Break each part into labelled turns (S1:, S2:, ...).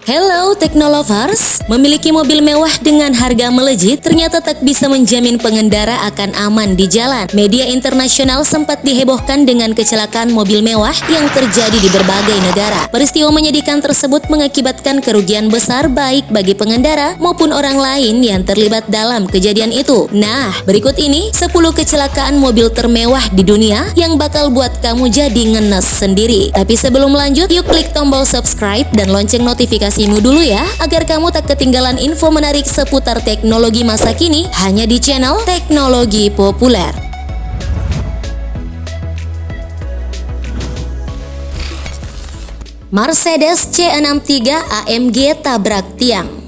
S1: Hello Teknolovers, memiliki mobil mewah dengan harga melejit ternyata tak bisa menjamin pengendara akan aman di jalan. Media internasional sempat dihebohkan dengan kecelakaan mobil mewah yang terjadi di berbagai negara. Peristiwa menyedihkan tersebut mengakibatkan kerugian besar baik bagi pengendara maupun orang lain yang terlibat dalam kejadian itu. Nah, berikut ini 10 kecelakaan mobil termewah di dunia yang bakal buat kamu jadi ngenes sendiri. Tapi sebelum lanjut, yuk klik tombol subscribe dan lonceng notifikasimu dulu ya, agar kamu tak ketinggalan info menarik seputar teknologi masa kini hanya di channel Teknologi Populer. Mercedes C63 AMG tabrak tiang.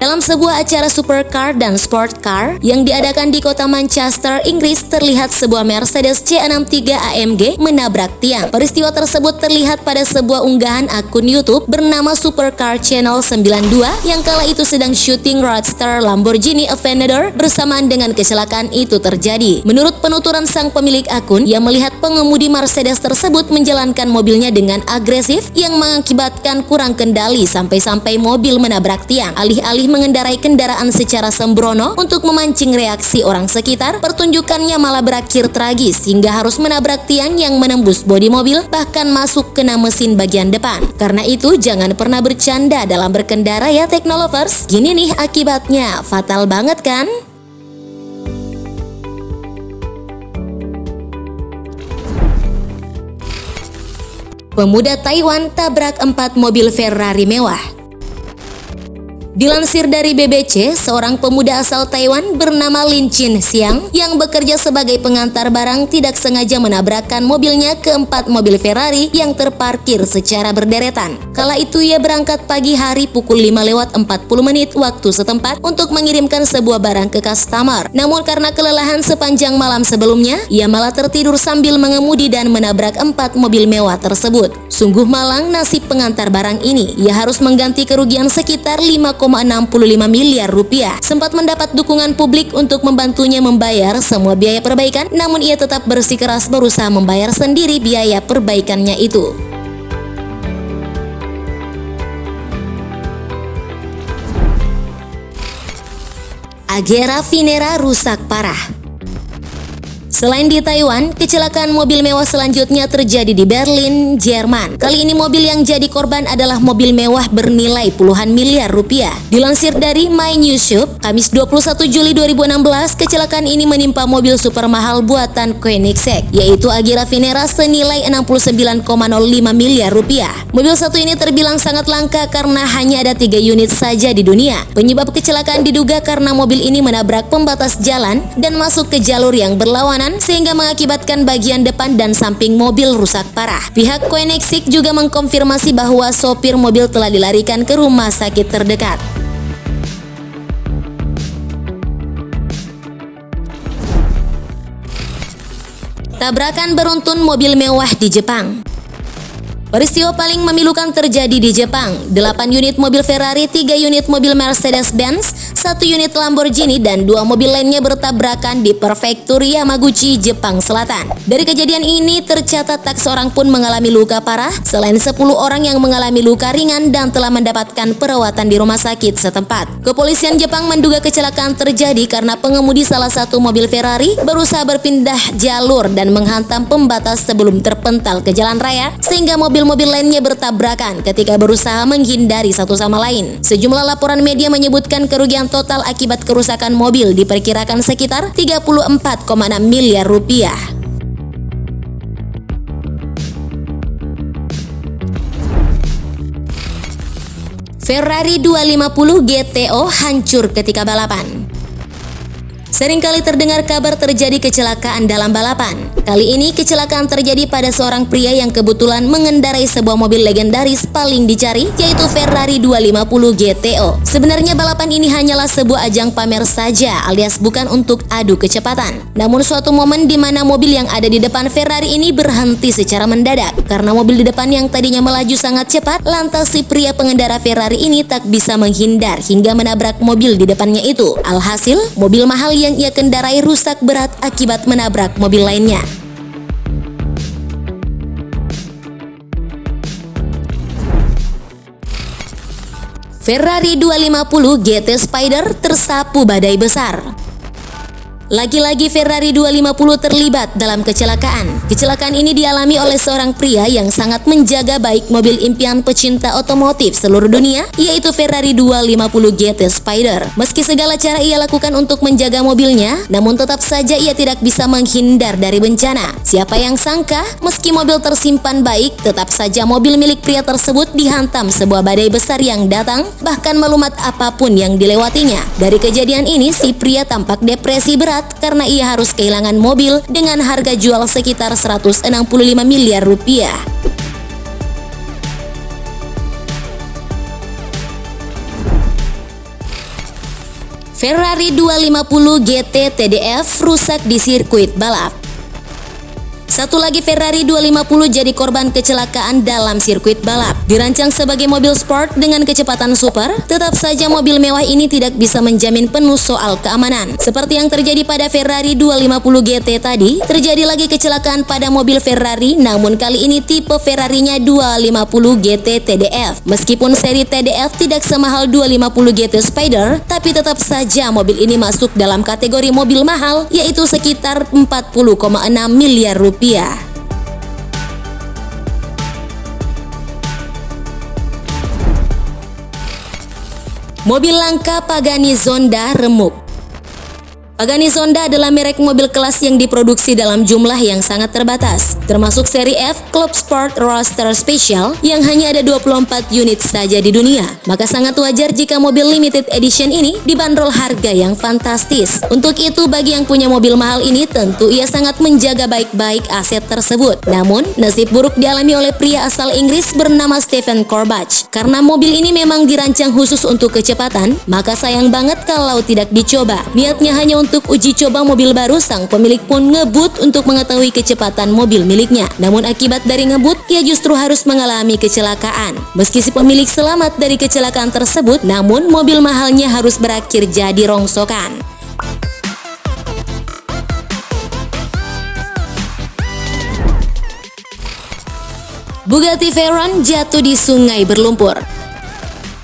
S1: Dalam sebuah acara supercar dan sport car yang diadakan di kota Manchester, Inggris, terlihat sebuah Mercedes C63 AMG menabrak tiang. Peristiwa tersebut terlihat pada sebuah unggahan akun YouTube bernama Supercar Channel 92 yang kala itu sedang syuting roadster Lamborghini Aventador bersamaan dengan kecelakaan itu terjadi. Menurut penuturan sang pemilik akun, yang melihat pengemudi Mercedes tersebut menjalankan mobilnya dengan agresif yang mengakibatkan kurang kendali sampai-sampai mobil menabrak tiang. Alih-alih mengendarai kendaraan secara sembrono untuk memancing reaksi orang sekitar, pertunjukannya malah berakhir tragis hingga harus menabrak tiang yang menembus bodi mobil bahkan masuk kena mesin bagian depan. Karena itu jangan pernah bercanda dalam berkendara ya Teknolovers. Gini nih akibatnya, fatal banget kan? Pemuda Taiwan tabrak 4 mobil Ferrari mewah. Dilansir dari BBC, seorang pemuda asal Taiwan bernama Lin Chin Xiang yang bekerja sebagai pengantar barang tidak sengaja menabrakkan mobilnya ke 4 mobil Ferrari yang terparkir secara berderetan. Kala itu ia berangkat pagi hari pukul 5:40 waktu setempat untuk mengirimkan sebuah barang ke customer. Namun karena kelelahan sepanjang malam sebelumnya, ia malah tertidur sambil mengemudi dan menabrak 4 mobil mewah tersebut. Sungguh malang nasib pengantar barang ini. Ia harus mengganti kerugian sekitar 5,65 miliar rupiah. Sempat mendapat dukungan publik untuk membantunya membayar semua biaya perbaikan, namun ia tetap bersikeras berusaha membayar sendiri biaya perbaikannya itu. Agera Venera rusak parah. Selain di Taiwan, kecelakaan mobil mewah selanjutnya terjadi di Berlin, Jerman. Kali ini mobil yang jadi korban adalah mobil mewah bernilai puluhan miliar rupiah. Dilansir dari My News Shop, Kamis 21 Juli 2016, kecelakaan ini menimpa mobil super mahal buatan Koenigsegg, yaitu Agera Venera senilai 69,05 miliar rupiah. Mobil satu ini terbilang sangat langka karena hanya ada 3 unit saja di dunia. Penyebab kecelakaan diduga karena mobil ini menabrak pembatas jalan dan masuk ke jalur yang berlawanan, sehingga mengakibatkan bagian depan dan samping mobil rusak parah. Pihak Koenigsegg juga mengkonfirmasi bahwa sopir mobil telah dilarikan ke rumah sakit terdekat. Tabrakan beruntun mobil mewah di Jepang. Peristiwa paling memilukan terjadi di Jepang. 8 unit mobil Ferrari, 3 unit mobil Mercedes-Benz, 1 unit Lamborghini, dan 2 mobil lainnya bertabrakan di prefektur Yamaguchi, Jepang Selatan. Dari kejadian ini tercatat tak seorang pun mengalami luka parah, selain 10 orang yang mengalami luka ringan dan telah mendapatkan perawatan di rumah sakit setempat. Kepolisian Jepang menduga kecelakaan terjadi karena pengemudi salah satu mobil Ferrari berusaha berpindah jalur dan menghantam pembatas sebelum terpental ke jalan raya, sehingga mobil lainnya bertabrakan ketika berusaha menghindari satu sama lain. Sejumlah laporan media menyebutkan kerugian total akibat kerusakan mobil diperkirakan sekitar 34,6 miliar rupiah. Ferrari 250 GTO hancur ketika balapan. Seringkali terdengar kabar terjadi kecelakaan dalam balapan. Kali ini kecelakaan terjadi pada seorang pria yang kebetulan mengendarai sebuah mobil legendaris paling dicari, yaitu Ferrari 250 GTO. Sebenarnya balapan ini hanyalah sebuah ajang pamer saja, alias bukan untuk adu kecepatan. Namun suatu momen di mana mobil yang ada di depan Ferrari ini berhenti secara mendadak. Karena mobil di depan yang tadinya melaju sangat cepat, lantas si pria pengendara Ferrari ini tak bisa menghindar hingga menabrak mobil di depannya itu. Alhasil, mobil mahal yang ia kendarai rusak berat akibat menabrak mobil lainnya. Ferrari 250 GT Spider tersapu badai besar. Lagi-lagi Ferrari 250 terlibat dalam kecelakaan. Kecelakaan ini dialami oleh seorang pria yang sangat menjaga baik mobil impian pecinta otomotif seluruh dunia, yaitu Ferrari 250 GT Spider. Meski segala cara ia lakukan untuk menjaga mobilnya, namun tetap saja ia tidak bisa menghindar dari bencana. Siapa yang sangka, meski mobil tersimpan baik, tetap saja mobil milik pria tersebut dihantam sebuah badai besar yang datang, bahkan melumat apapun yang dilewatinya. Dari kejadian ini, si pria tampak depresi berat karena ia harus kehilangan mobil dengan harga jual sekitar 165 miliar rupiah. Ferrari 250 GT TDF rusak di sirkuit balap. Satu lagi Ferrari 250 jadi korban kecelakaan dalam sirkuit balap. Dirancang sebagai mobil sport dengan kecepatan super, tetap saja mobil mewah ini tidak bisa menjamin penuh soal keamanan. Seperti yang terjadi pada Ferrari 250 GT tadi, terjadi lagi kecelakaan pada mobil Ferrari, namun kali ini tipe Ferrarinya 250 GT TDF. Meskipun seri TDF tidak semahal 250 GT Spider, tapi tetap saja mobil ini masuk dalam kategori mobil mahal, yaitu sekitar 40,6 miliar rupiah. Mobil langka Pagani Zonda remuk. Pagani Zonda adalah merek mobil kelas yang diproduksi dalam jumlah yang sangat terbatas, termasuk seri F Club Sport Roadster Special yang hanya ada 24 unit saja di dunia. Maka sangat wajar jika mobil limited edition ini dibanderol harga yang fantastis. Untuk itu, bagi yang punya mobil mahal ini, tentu ia sangat menjaga baik-baik aset tersebut. Namun, nasib buruk dialami oleh pria asal Inggris bernama Stephen Corbett. Karena mobil ini memang dirancang khusus untuk kecepatan, maka sayang banget kalau tidak dicoba. Niatnya hanya untuk uji coba mobil baru, sang pemilik pun ngebut untuk mengetahui kecepatan mobil miliknya. Namun akibat dari ngebut, ia justru harus mengalami kecelakaan. Meski si pemilik selamat dari kecelakaan tersebut, namun mobil mahalnya harus berakhir jadi rongsokan. Bugatti Veyron jatuh di sungai berlumpur.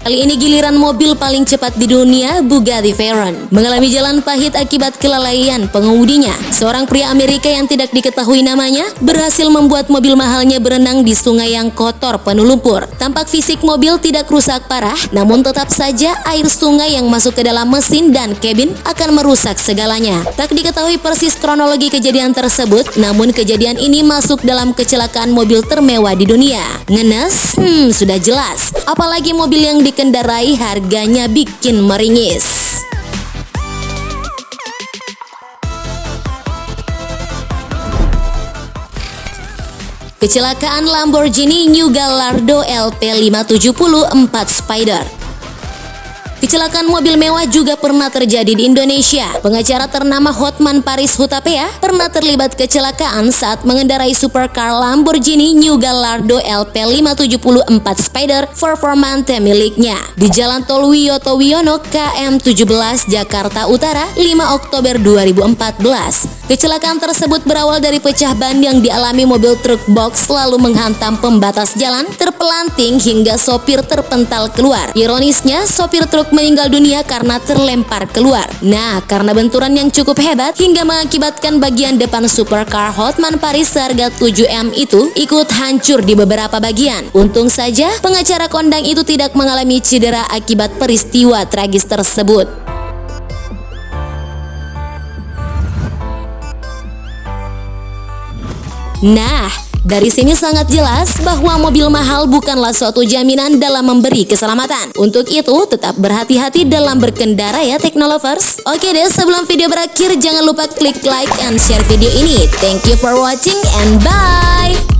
S1: Kali ini giliran mobil paling cepat di dunia, Bugatti Veyron, mengalami jalan pahit akibat kelalaian pengemudinya. Seorang pria Amerika yang tidak diketahui namanya berhasil membuat mobil mahalnya berenang di sungai yang kotor penuh lumpur. Tampak fisik mobil tidak rusak parah, namun tetap saja air sungai yang masuk ke dalam mesin dan kabin akan merusak segalanya. Tak diketahui persis kronologi kejadian tersebut, namun kejadian ini masuk dalam kecelakaan mobil termewah di dunia. Ngenes? Sudah jelas. Apalagi mobil yang dikendarai harganya bikin meringis. Kecelakaan Lamborghini New Gallardo LP570 4 Spider. Kecelakaan mobil mewah juga pernah terjadi di Indonesia. Pengacara ternama Hotman Paris Hutapea pernah terlibat kecelakaan saat mengendarai supercar Lamborghini New Gallardo LP570 4 Spider Performante miliknya di Jalan Tol Wiyoto Wiono KM17 Jakarta Utara 5 Oktober 2014. Kecelakaan tersebut berawal dari pecah ban yang dialami mobil truk box lalu menghantam pembatas jalan, terpelanting hingga sopir terpental keluar. Ironisnya, sopir truk meninggal dunia karena terlempar keluar. Nah, karena benturan yang cukup hebat hingga mengakibatkan bagian depan supercar Hotman Paris seharga 7M itu ikut hancur di beberapa bagian. Untung saja pengacara kondang itu tidak mengalami cedera akibat peristiwa tragis tersebut. Nah, dari sini sangat jelas bahwa mobil mahal bukanlah suatu jaminan dalam memberi keselamatan. Untuk itu, tetap berhati-hati dalam berkendara ya Teknolovers. Oke deh, sebelum video berakhir, jangan lupa klik like and share video ini. Thank you for watching and bye!